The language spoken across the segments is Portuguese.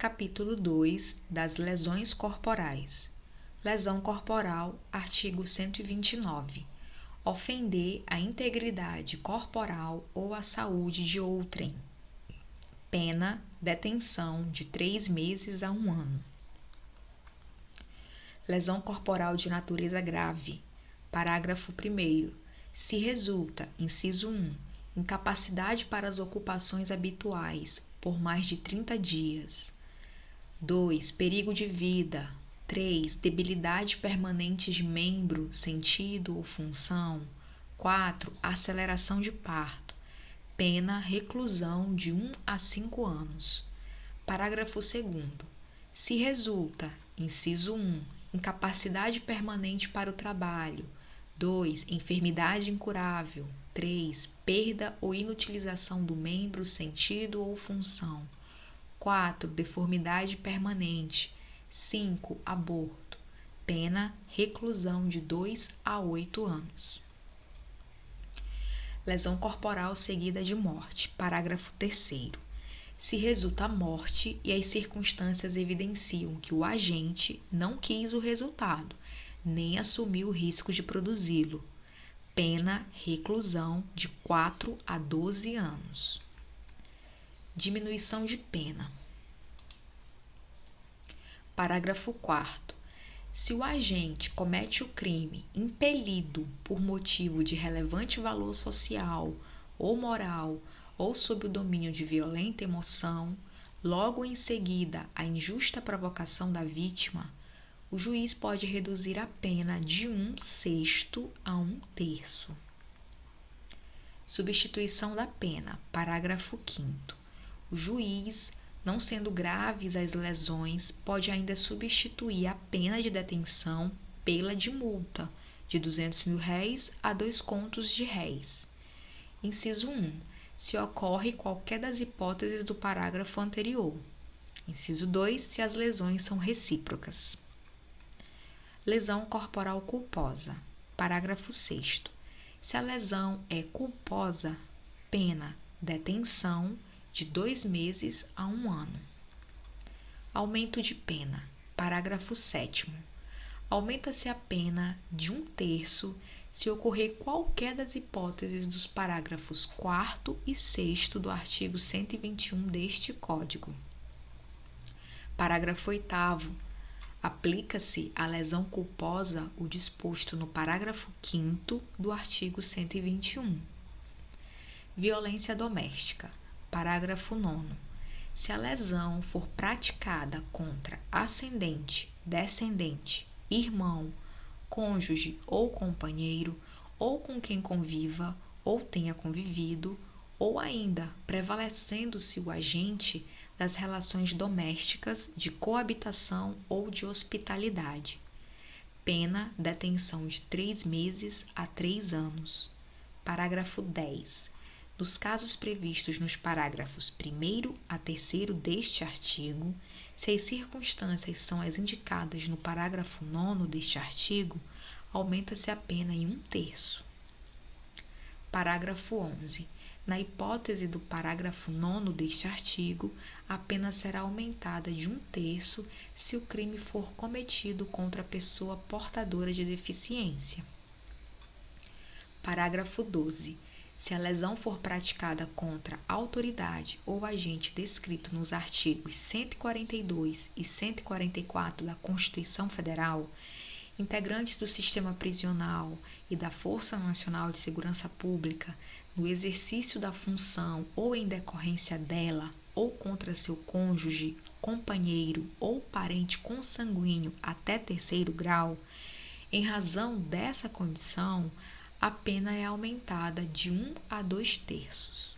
Capítulo 2 das lesões corporais. Lesão corporal, artigo 129. Ofender a integridade corporal ou a saúde de outrem. Pena, detenção de 3 meses a 1 ano. Lesão corporal de natureza grave. Parágrafo 1º. Se resulta, inciso 1, incapacidade para as ocupações habituais por mais de 30 dias. 2. Perigo de vida. 3. Debilidade permanente de membro, sentido ou função. 4. Aceleração de parto. Pena, reclusão de 1 a 5 anos. Parágrafo 2º. Se resulta, inciso 1, incapacidade permanente para o trabalho. 2. Enfermidade incurável. 3. Perda ou inutilização do membro, sentido ou função. 4. Deformidade permanente. 5. Aborto. Pena, reclusão de 2 a 8 anos. Lesão corporal seguida de morte. Parágrafo 3º. Se resulta a morte e as circunstâncias evidenciam que o agente não quis o resultado, nem assumiu o risco de produzi-lo. Pena, reclusão de 4 a 12 anos. Diminuição de pena. Parágrafo 4º. Se o agente comete o crime impelido por motivo de relevante valor social ou moral ou sob o domínio de violenta emoção, logo em seguida à injusta provocação da vítima, o juiz pode reduzir a pena de 1/6 a 1/3. Substituição da pena. Parágrafo 5º. O juiz, não sendo graves as lesões, pode ainda substituir a pena de detenção pela de multa, de R$200.000 a 2 contos de réis. Inciso 1. Se ocorre qualquer das hipóteses do parágrafo anterior. Inciso 2. Se as lesões são recíprocas. Lesão corporal culposa. Parágrafo 6º. Se a lesão é culposa, pena, detenção de 2 meses a 1 ano. Aumento de pena. Parágrafo 7º. Aumenta-se a pena de 1/3 se ocorrer qualquer das hipóteses dos parágrafos 4º e 6º do artigo 121 deste Código. Parágrafo 8º. Aplica-se à lesão culposa o disposto no parágrafo 5º do artigo 121. Violência doméstica. Parágrafo 9º. Se a lesão for praticada contra ascendente, descendente, irmão, cônjuge ou companheiro, ou com quem conviva ou tenha convivido, ou ainda prevalecendo-se o agente das relações domésticas, de coabitação ou de hospitalidade. Pena, detenção de 3 meses a 3 anos. Parágrafo 10. Nos casos previstos nos parágrafos 1º a 3º deste artigo, se as circunstâncias são as indicadas no parágrafo 9º deste artigo, aumenta-se a pena em 1/3. Parágrafo 11. Na hipótese do parágrafo 9º deste artigo, a pena será aumentada de 1/3 se o crime for cometido contra a pessoa portadora de deficiência. Parágrafo 12. Se a lesão for praticada contra autoridade ou agente descrito nos artigos 142 e 144 da Constituição Federal, integrantes do sistema prisional e da Força Nacional de Segurança Pública, no exercício da função ou em decorrência dela, ou contra seu cônjuge, companheiro ou parente consanguíneo até 3º grau, em razão dessa condição, a pena é aumentada de 1 a 2/3.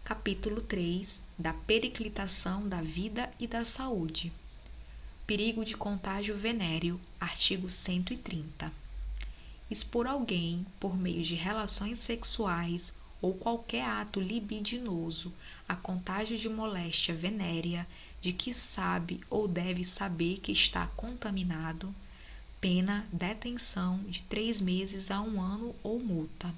Capítulo 3 da periclitação da vida e da saúde. Perigo de contágio venéreo, artigo 130. Expor alguém, por meio de relações sexuais ou qualquer ato libidinoso, a contágio de moléstia venérea, de que sabe ou deve saber que está contaminado, pena, detenção de 3 meses a 1 ano ou multa.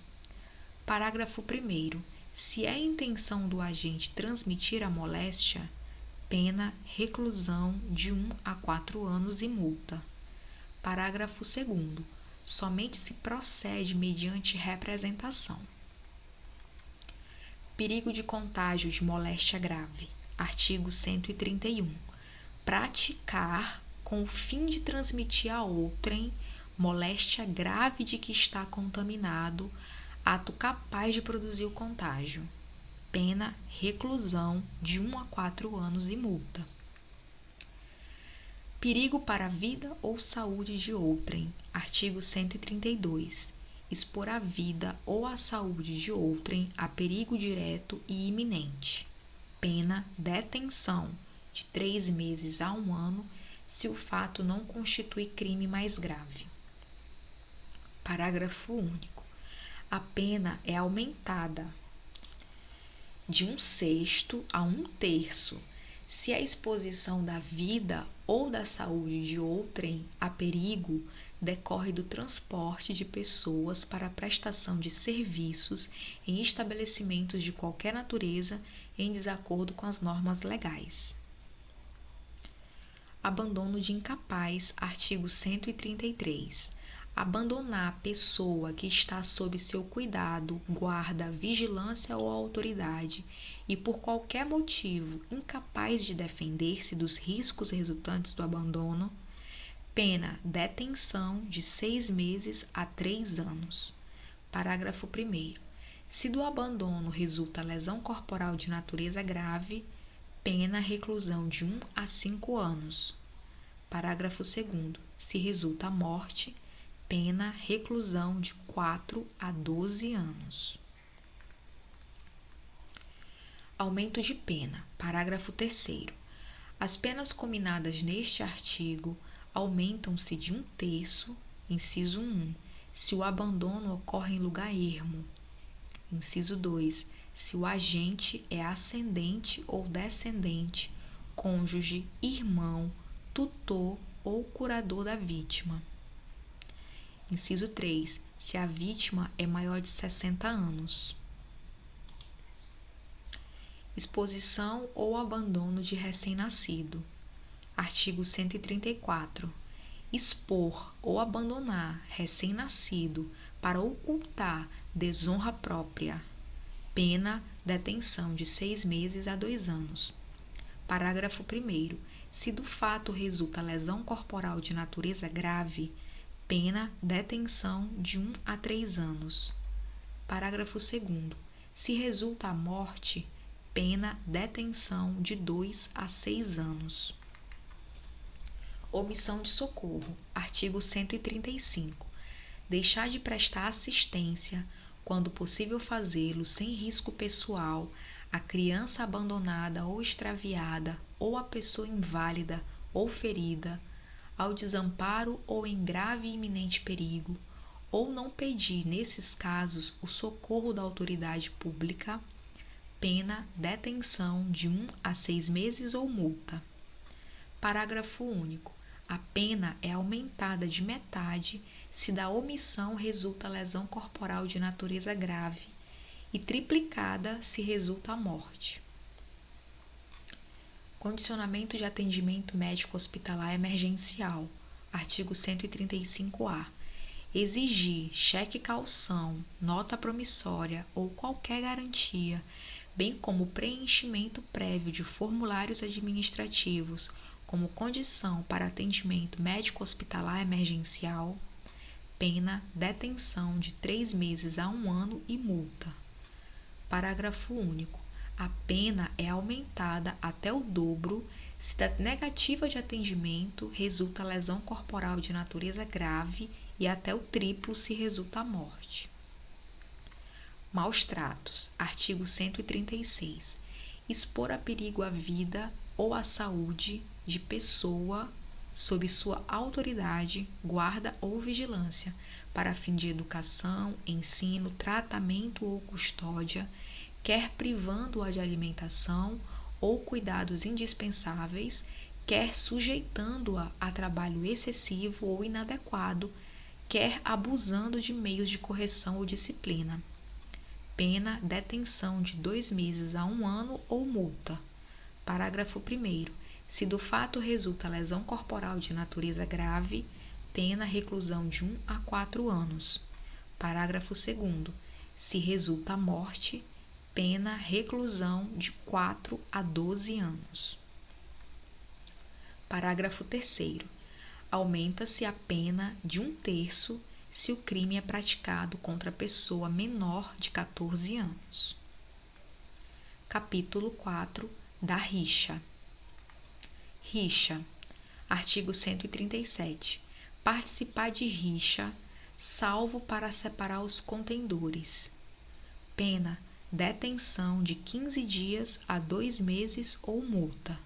Parágrafo 1º. Se é intenção do agente transmitir a moléstia, pena reclusão de 1 a 4 anos e multa. Parágrafo 2º. Somente se procede mediante representação. Perigo de contágio de moléstia grave. Artigo 131. Praticar com o fim de transmitir a outrem moléstia grave de que está contaminado, ato capaz de produzir o contágio. Pena reclusão de 1 a 4 anos e multa. Perigo para a vida ou saúde de outrem. Artigo 132. Expor a vida ou a saúde de outrem a perigo direto e iminente. Pena detenção de 3 meses a 1 ano, se o fato não constitui crime mais grave. Parágrafo único. A pena é aumentada de 1/6 a 1/3 se a exposição da vida ou da saúde de outrem a perigo decorre do transporte de pessoas para a prestação de serviços em estabelecimentos de qualquer natureza em desacordo com as normas legais. Abandono de incapaz. Artigo 133. Abandonar a pessoa que está sob seu cuidado, guarda, vigilância ou autoridade e por qualquer motivo incapaz de defender-se dos riscos resultantes do abandono, pena detenção de 6 meses a 3 anos. Parágrafo 1º. Se do abandono resulta lesão corporal de natureza grave, pena reclusão de 1 a 5 anos. Parágrafo 2º. Se resulta morte, pena reclusão de 4 a 12 anos. Aumento de pena. Parágrafo 3º. As penas cominadas neste artigo aumentam-se de 1/3, inciso 1, se o abandono ocorre em lugar ermo. Inciso 2, se o agente é ascendente ou descendente, cônjuge, irmão, tutor ou curador da vítima. Inciso 3, se a vítima é maior de 60 anos. Exposição ou abandono de recém-nascido. Artigo 134. Expor ou abandonar recém-nascido para ocultar desonra própria. Pena detenção de 6 meses a 2 anos. Parágrafo 1º. Se do fato resulta lesão corporal de natureza grave, pena detenção de 1 a 3 anos. Parágrafo 2º. Se resulta a morte, pena detenção de 2 a 6 anos. Omissão de socorro. Artigo 135. Deixar de prestar assistência, quando possível fazê-lo sem risco pessoal, a criança abandonada ou extraviada ou a pessoa inválida ou ferida, ao desamparo ou em grave e iminente perigo, ou não pedir, nesses casos, o socorro da autoridade pública, pena detenção de 1 a 6 meses ou multa. Parágrafo único. A pena é aumentada de metade se da omissão resulta lesão corporal de natureza grave e triplicada se resulta a morte. Condicionamento de atendimento médico hospitalar emergencial. Artigo 135-A. Exigir cheque calção, nota promissória ou qualquer garantia, bem como preenchimento prévio de formulários administrativos como condição para atendimento médico hospitalar emergencial, pena detenção de 3 meses a 1 ano e multa. Parágrafo único. A pena é aumentada até o dobro se da negativa de atendimento resulta lesão corporal de natureza grave e até o triplo se resulta a morte. Maus tratos. Artigo 136. Expor a perigo a vida ou a saúde de pessoa sob sua autoridade, guarda ou vigilância, para fim de educação, ensino, tratamento ou custódia, quer privando-a de alimentação ou cuidados indispensáveis, quer sujeitando-a a trabalho excessivo ou inadequado, quer abusando de meios de correção ou disciplina. Pena detenção de 2 meses a 1 ano ou multa. Parágrafo 1º. Se do fato resulta lesão corporal de natureza grave, pena reclusão de 1 a 4 anos. Parágrafo 2º. Se resulta morte, pena reclusão de 4 a 12 anos. Parágrafo 3º. Aumenta-se a pena de 1/3 se o crime é praticado contra pessoa menor de 14 anos. Capítulo 4 da rixa. Rixa. Artigo 137. Participar de rixa, salvo para separar os contendores. Pena: detenção de 15 dias a 2 meses ou multa.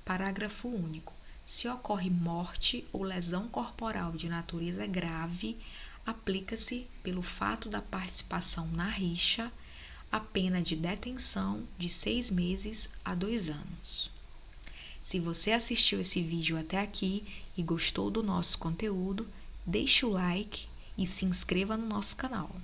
Parágrafo único. Se ocorre morte ou lesão corporal de natureza grave, aplica-se, pelo fato da participação na rixa, a pena de detenção de 6 meses a 2 anos. Se você assistiu esse vídeo até aqui e gostou do nosso conteúdo, deixe o like e se inscreva no nosso canal.